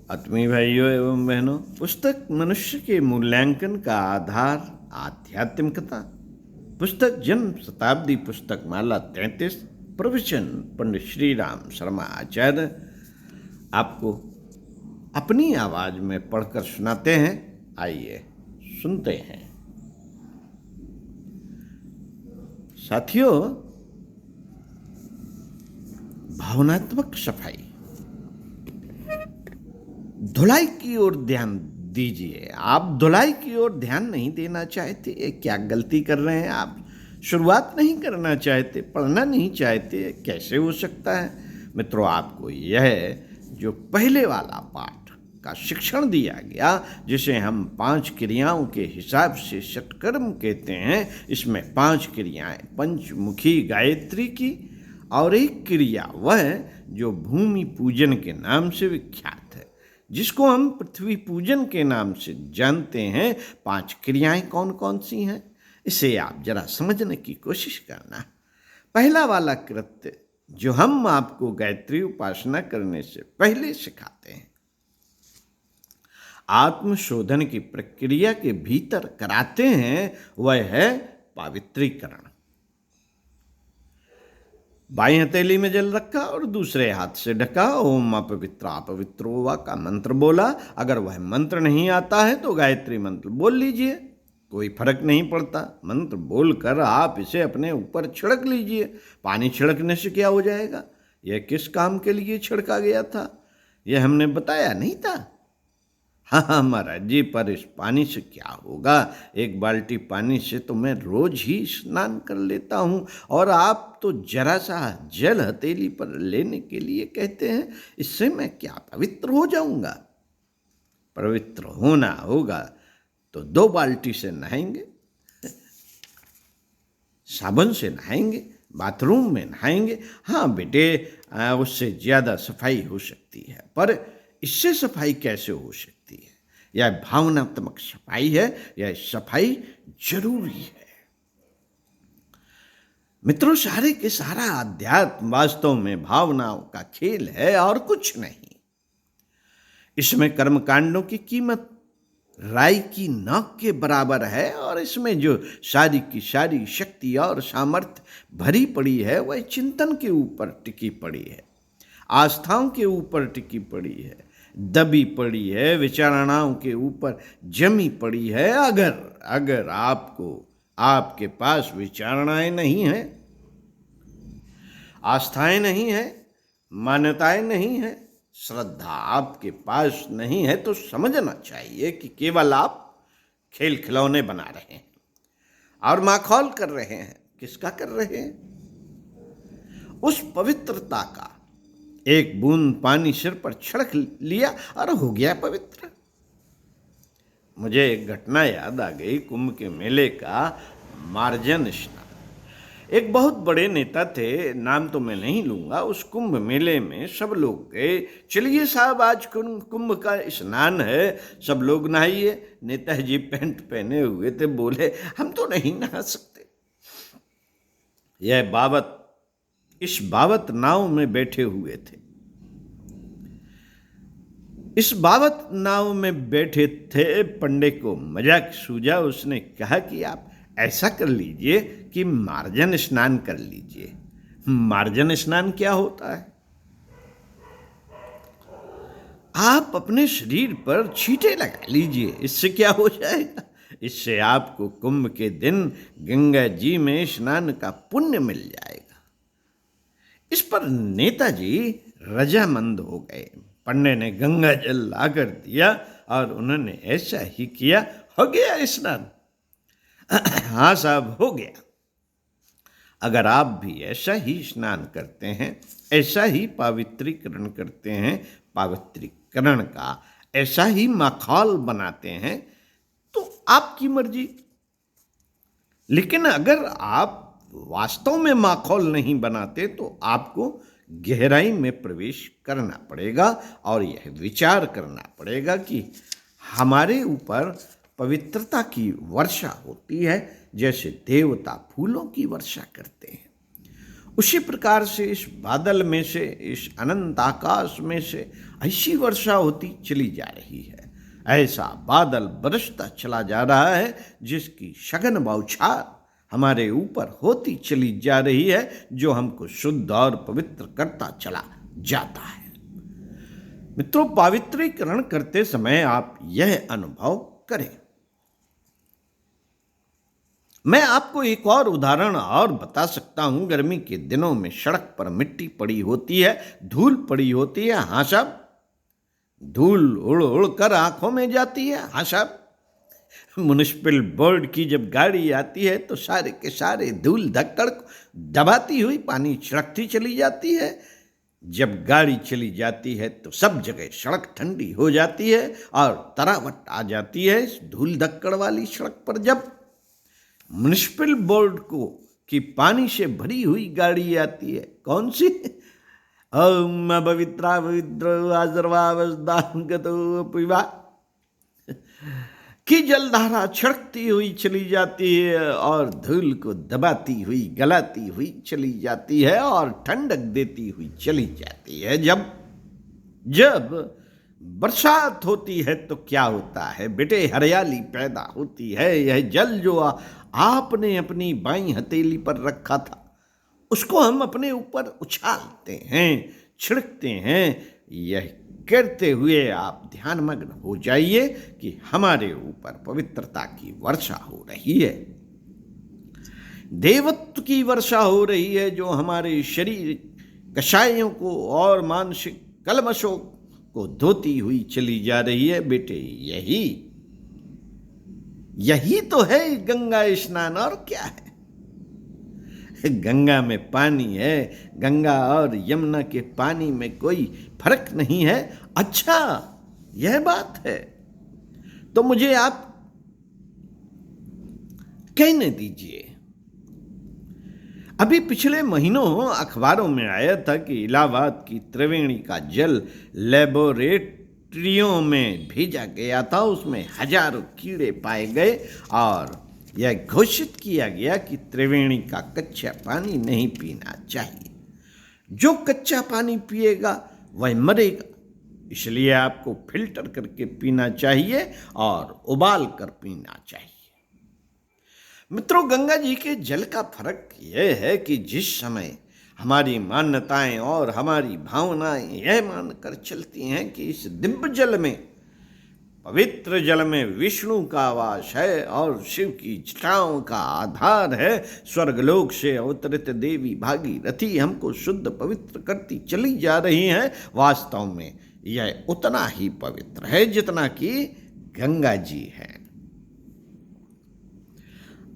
आत्मीय भाइयों एवं बहनों, पुस्तक मनुष्य के मूल्यांकन का आधार आध्यात्मिकता। पुस्तक जन्म शताब्दी पुस्तक माला 33, प्रवचन पंडित श्री राम शर्मा आचार्य आपको अपनी आवाज में पढ़कर सुनाते हैं। आइए सुनते हैं। साथियों, भावनात्मक सफाई, धुलाई की ओर ध्यान दीजिए। आप धुलाई की ओर ध्यान नहीं देना चाहते, क्या गलती कर रहे हैं आप? शुरुआत नहीं करना चाहते, पढ़ना नहीं चाहते, कैसे हो सकता है? मित्रों, आपको यह जो पहले वाला पाठ का शिक्षण दिया गया, जिसे हम 5 क्रियाओं के हिसाब से षटकर्म कहते हैं, इसमें 5 क्रियाएं पंचमुखी गायत्री की और एक क्रिया वह जो भूमि पूजन के नाम से विख्यात है, जिसको हम पृथ्वी पूजन के नाम से जानते हैं। 5 क्रियाएं कौन कौन सी हैं, इसे आप जरा समझने की कोशिश करना। पहला वाला कृत्य जो हम आपको गायत्री उपासना करने से पहले सिखाते हैं, आत्मशोधन की प्रक्रिया के भीतर कराते हैं, वह है पवित्रीकरण। बाईं हथेली में जल रखा और दूसरे हाथ से ढका, ओम अपवित्रा पवित्रो वा का मंत्र बोला। अगर वह मंत्र नहीं आता है तो गायत्री मंत्र बोल लीजिए, कोई फर्क नहीं पड़ता। मंत्र बोलकर आप इसे अपने ऊपर छिड़क लीजिए। पानी छिड़कने से क्या हो जाएगा? यह किस काम के लिए छिड़का गया था, यह हमने बताया नहीं था? हाँ महाराज जी, पर इस पानी से क्या होगा? 1 बाल्टी पानी से तो मैं रोज ही स्नान कर लेता हूँ, और आप तो जरा सा जल हथेली पर लेने के लिए कहते हैं। इससे मैं क्या पवित्र हो जाऊंगा? पवित्र होना होगा तो 2 बाल्टी से नहाएंगे, साबुन से नहाएंगे, बाथरूम में नहाएंगे। हाँ बेटे, उससे ज़्यादा सफाई हो सकती है, पर इससे सफाई कैसे हो सकती है? यह भावनात्मक सफाई है, यह सफाई जरूरी है। मित्रों, सारे के सारा अध्यात्म वास्तव में भावनाओं का खेल है और कुछ नहीं। इसमें कर्मकांडों की कीमत राई की नोक के बराबर है, और इसमें जो सारी की सारी शक्ति और सामर्थ्य भरी पड़ी है, वह चिंतन के ऊपर टिकी पड़ी है, आस्थाओं के ऊपर टिकी पड़ी है, दबी पड़ी है, विचारणाओं के ऊपर जमी पड़ी है। अगर आपके पास विचारणाएं नहीं हैं, आस्थाएं नहीं हैं, मान्यताएं नहीं हैं, श्रद्धा आपके पास नहीं है, तो समझना चाहिए कि केवल आप खेल खिलौने बना रहे हैं और माखौल कर रहे हैं। किसका कर रहे हैं? उस पवित्रता का एक बूंद पानी सिर पर छिड़क लिया और हो गया पवित्र। मुझे एक घटना याद आ गई, कुंभ के मेले का मार्जन स्नान। एक बहुत बड़े नेता थे, नाम तो मैं नहीं लूंगा। उस कुंभ मेले में सब लोग गए, चलिए साहब आज कुंभ का स्नान है, सब लोग नहाइए। नेताजी पैंट पहने हुए थे, बोले हम तो नहीं नहा सकते। इस बावत नाव में बैठे हुए थे। इस बावत नाव में बैठे थे, पंडे को मजाक सूझा। उसने कहा कि आप ऐसा कर लीजिए कि मार्जन स्नान कर लीजिए। मार्जन स्नान क्या होता है? आप अपने शरीर पर छींटे लगा लीजिए, इससे क्या हो जाएगा? इससे आपको कुंभ के दिन गंगा जी में स्नान का पुण्य मिल जाएगा। इस पर नेताजी रजामंद हो गए। पंडे ने गंगा जल लाकर दिया और उन्होंने ऐसा ही किया। हो गया स्नान? हाँ साहब, हो गया। अगर आप भी ऐसा ही स्नान करते हैं, ऐसा ही पवित्रीकरण करते हैं, पवित्रीकरण का ऐसा ही माखौल बनाते हैं, तो आपकी मर्जी। लेकिन अगर आप वास्तव में माखौल नहीं बनाते, तो आपको गहराई में प्रवेश करना पड़ेगा और यह विचार करना पड़ेगा कि हमारे ऊपर पवित्रता की वर्षा होती है, जैसे देवता फूलों की वर्षा करते हैं। उसी प्रकार से इस बादल में से, इस अनंत आकाश में से ऐसी वर्षा होती चली जा रही है, ऐसा बादल बरसता चला जा रहा है जिसकी सघन बौछार हमारे ऊपर होती चली जा रही है, जो हमको शुद्ध और पवित्र करता चला जाता है। मित्रों, पवित्रीकरण करते समय आप यह अनुभव करें। मैं आपको एक और उदाहरण और बता सकता हूं। गर्मी के दिनों में सड़क पर मिट्टी पड़ी होती है, धूल पड़ी होती है। हाँ साहब, धूल उड़ उड़ कर आंखों में जाती है। हाँ साहब, म्युनिसिपल बोर्ड की जब गाड़ी आती है तो सारे के सारे धूल धक्कड़ दबाती हुई पानी छिड़कती चली जाती है। जब गाड़ी चली जाती है तो सब जगह सड़क ठंडी हो जाती है और तरावट आ जाती है इस धूल धक्कड़ वाली सड़क पर। जब म्युनिसिपल बोर्ड को की पानी से भरी हुई गाड़ी आती है, कौन सी? ओम पवित्रा पवित्र आजर्वावस्दांगतो पिबा की जलधारा छिड़कती हुई चली जाती है और धूल को दबाती हुई, गलाती हुई चली जाती है और ठंडक देती हुई चली जाती है। जब बरसात होती है तो क्या होता है बेटे? हरियाली पैदा होती है। यह जल जो आपने अपनी बाईं हथेली पर रखा था, उसको हम अपने ऊपर उछालते हैं, छिड़कते हैं। यह करते हुए आप ध्यानमग्न हो जाइए कि हमारे ऊपर पवित्रता की वर्षा हो रही है, देवत्व की वर्षा हो रही है, जो हमारे शरीर कषायों को और मानसिक कलमशों को धोती हुई चली जा रही है। बेटे, यही तो है गंगा स्नान, और क्या है? गंगा में पानी है, गंगा और यमुना के पानी में कोई फर्क नहीं है। अच्छा, यह बात है तो मुझे आप कहने दीजिए। अभी पिछले महीनों अखबारों में आया था कि इलाहाबाद की त्रिवेणी का जल लेबोरेटरियों में भेजा गया था, उसमें हजारों कीड़े पाए गए और यह घोषित किया गया कि त्रिवेणी का कच्चा पानी नहीं पीना चाहिए। जो कच्चा पानी पिएगा वह मरेगा, इसलिए आपको फिल्टर करके पीना चाहिए और उबाल कर पीना चाहिए। मित्रों, गंगा जी के जल का फर्क यह है कि जिस समय हमारी मान्यताएं और हमारी भावनाएं यह मानकर चलती हैं कि इस दिव्य जल में, पवित्र जल में विष्णु का वास है और शिव की जटाओं का आधार है, स्वर्गलोक से अवतरित देवी भागीरथी हमको शुद्ध पवित्र करती चली जा रही हैं, वास्तव में यह उतना ही पवित्र है जितना कि गंगा जी है।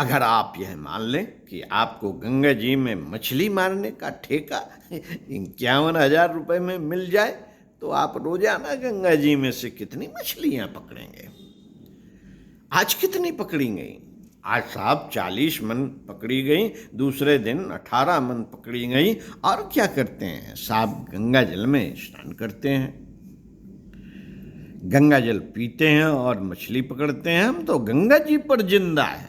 अगर आप यह मान लें कि आपको गंगा जी में मछली मारने का ठेका 51,000 रुपये में मिल जाए तो आप रोजाना गंगा जी में से कितनी मछलियां पकड़ेंगे? आज कितनी पकड़ी गई? आज साहब 40 मन पकड़ी गई, दूसरे दिन 18 मन पकड़ी गई। और क्या करते हैं साहब? गंगा जल में स्नान करते हैं, गंगा जल पीते हैं और मछली पकड़ते हैं। हम तो गंगा जी पर जिंदा है।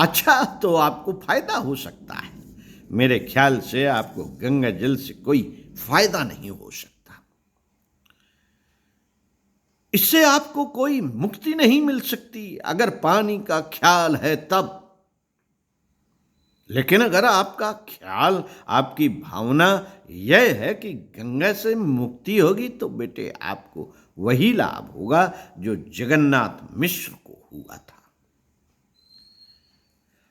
अच्छा, तो आपको फायदा हो सकता है। मेरे ख्याल से आपको गंगा जल से कोई फायदा नहीं हो सकता, इससे आपको कोई मुक्ति नहीं मिल सकती अगर पानी का ख्याल है तब। लेकिन अगर आपका ख्याल, आपकी भावना यह है कि गंगा से मुक्ति होगी, तो बेटे आपको वही लाभ होगा जो जगन्नाथ मिश्र को हुआ था।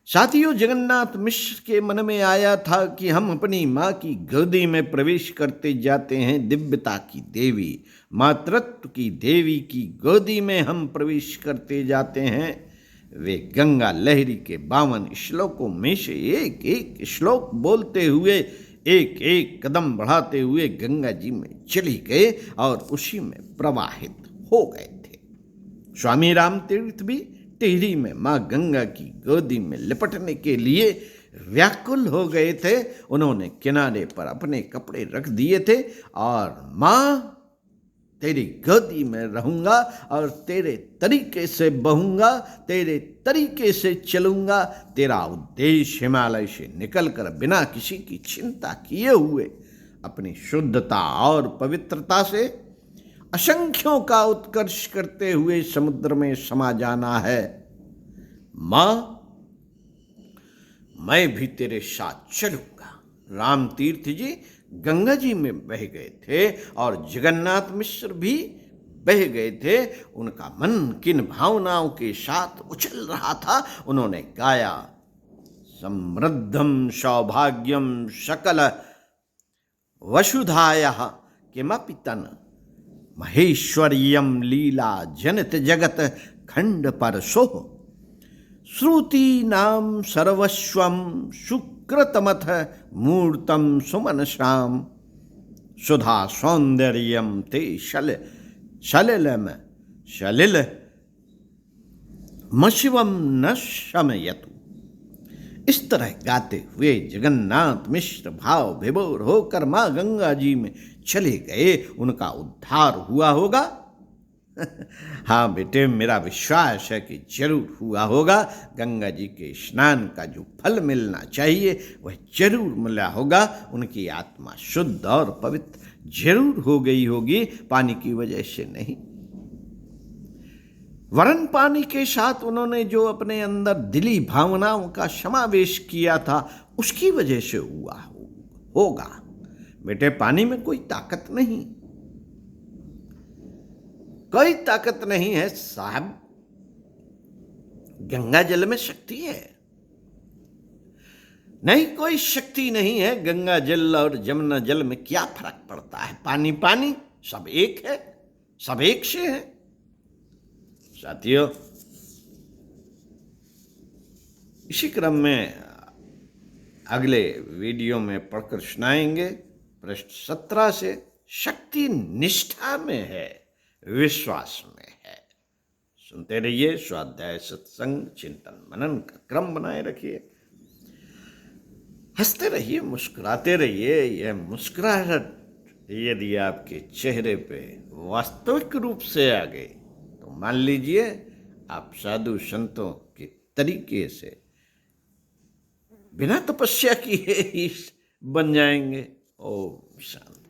साथियों, जगन्नाथ मिश्र के मन में आया था कि हम अपनी माँ की गोदी में प्रवेश करते जाते हैं। दिव्यता की देवी, मातृत्व की देवी की गोदी में हम प्रवेश करते जाते हैं। वे गंगा लहरी के 52 श्लोकों में से एक एक श्लोक बोलते हुए, एक एक कदम बढ़ाते हुए गंगा जी में चली गए और उसी में प्रवाहित हो गए थे। स्वामी राम तीर्थ भी टिहरी में माँ गंगा की गोदी में लिपटने के लिए व्याकुल हो गए थे। उन्होंने किनारे पर अपने कपड़े रख दिए थे और माँ तेरी गोदी में रहूंगा और तेरे तरीके से बहूंगा, तेरे तरीके से चलूंगा। तेरा उद्देश्य हिमालय से निकलकर बिना किसी की चिंता किए हुए अपनी शुद्धता और पवित्रता से असंख्यों का उत्कर्ष करते हुए समुद्र में समा जाना है। मां, मैं भी तेरे साथ चलूंगा। राम तीर्थ जी गंगा जी में बह गए थे और जगन्नाथ मिश्र भी बह गए थे। उनका मन किन भावनाओं के साथ उछल रहा था। उन्होंने गाया, समृद्धम सौभाग्यम सकल वसुधायः किमपि तन महेश्वर्यम लीला जनित जगत खंड पर सोह श्रुति नाम सर्वस्वम सुकृतमथ मूर्तम सुमनसाम सुधा सौंदर्यम ते सलिलम सलिल मशिवम न शमयतु। इस तरह गाते हुए जगन्नाथ मिश्र भाव विभोर होकर मां गंगा जी में चले गए। उनका उद्धार हुआ होगा। हाँ बेटे, मेरा विश्वास है कि जरूर हुआ होगा। गंगा जी के स्नान का जो फल मिलना चाहिए वह जरूर मिला होगा। उनकी आत्मा शुद्ध और पवित्र जरूर हो गई होगी, पानी की वजह से नहीं, वरन पानी के साथ उन्होंने जो अपने अंदर दिली भावनाओं का समावेश किया था उसकी वजह से हुआ होगा। बेटे, पानी में कोई ताकत नहीं, कोई ताकत नहीं है साहब। गंगा जल में शक्ति है? नहीं, कोई शक्ति नहीं है। गंगा जल और जमुना जल में क्या फर्क पड़ता है? पानी पानी, सब एक है, सब एक से है। साथियों, इसी क्रम में अगले वीडियो में पढ़कर सुनाएंगे पृष्ठ 17 से। शक्ति निष्ठा में है, विश्वास में है। सुनते रहिए। स्वाध्याय, सत्संग, चिंतन, मनन का क्रम बनाए रखिए। हंसते रहिए, मुस्कुराते रहिए। यह मुस्कुराहट यदि आपके चेहरे पे वास्तविक रूप से आ गई तो मान लीजिए आप साधु संतों के तरीके से बिना तपस्या किए ही बन जाएंगे। ओम शांति।